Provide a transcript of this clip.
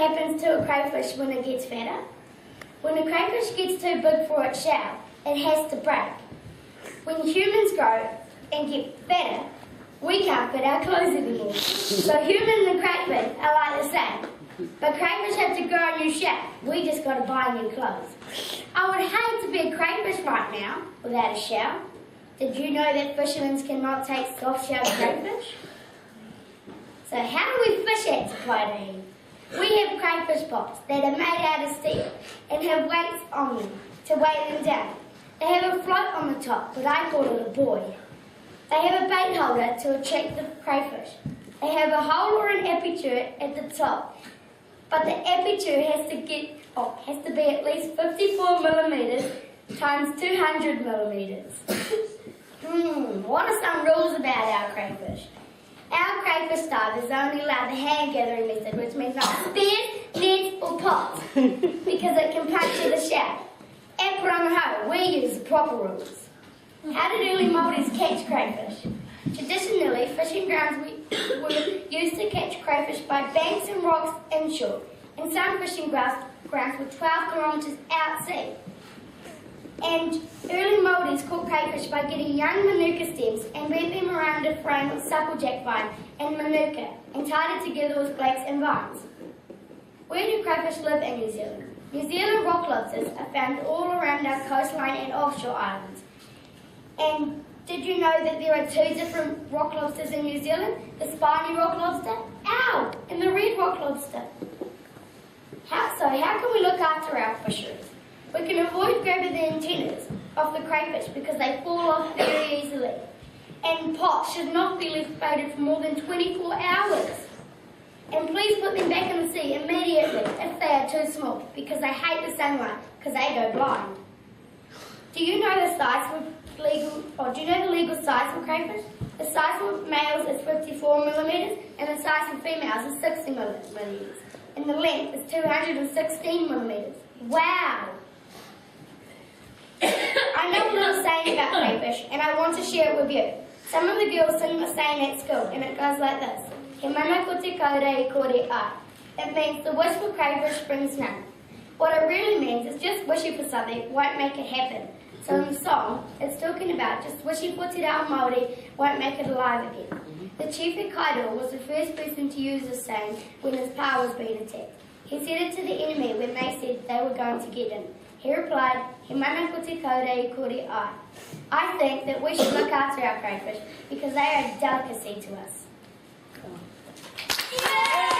happens to a crayfish when it gets fatter? When a crayfish gets too big for its shell, it has to break. When humans grow and get fatter, we can't fit our clothes anymore. So humans and crayfish are like the same. But crayfish have to grow a new shell. We just got to buy new clothes. I would hate to be a crayfish right now without a shell. Did you know that fishermen cannot take soft-shelled crayfish? So how do we fish it to protein? We have crayfish pots that are made out of steel and have weights on them to weigh them down. They have a float on the top, but I call it a buoy. They have a bait holder to attract the crayfish. They have a hole or an aperture at the top, but the aperture has to be at least 54 millimeters times 200 millimeters. What are some rules about our crayfish? Our crayfish dive is only allowed the hand gathering method, which means not spears, nets or pots, because it can puncture the shell. At Porangahau, we use the proper rules. How did early Māoris catch crayfish? Traditionally, fishing grounds were used to catch crayfish by banks and rocks inshore, and some fishing grounds were 12 kilometres out sea. And early Māoris caught crayfish by getting young manuka stems and wrapped them around a frame of supplejack vine and manuka and tied it together with flax and vines. Where do crayfish live in New Zealand? New Zealand rock lobsters are found all around our coastline and offshore islands. And did you know that there are two different rock lobsters in New Zealand? The spiny rock lobster, ow, and the red rock lobster. How can we look after our fisheries? We can avoid grabbing the antennas of the crayfish because they fall off very easily. And pots should not be left baited for more than 24 hours. And please put them back in the sea immediately if they are too small, because they hate the sunlight because they go blind. Do you know the legal size for crayfish? The size for males is 54 millimeters and the size for females is 60 millimeters. And the length is 216 millimeters. Wow! I know a little saying about crayfish and I want to share it with you. Some of the girls sing the saying at school and it goes like this. He mana ko te kaure I kore ai. It means the wish for crayfish brings none. What it really means is just wishing for something won't make it happen. So in the song, it's talking about just wishing for te reo Māori won't make it alive again. The chief at Kaido was the first person to use this saying when his pa was being attacked. He said it to the enemy when they said they were going to get him. He replied, He mana ko te kaure I kore ai. I think that we should look after our crayfish because they are a delicacy to us. Yeah!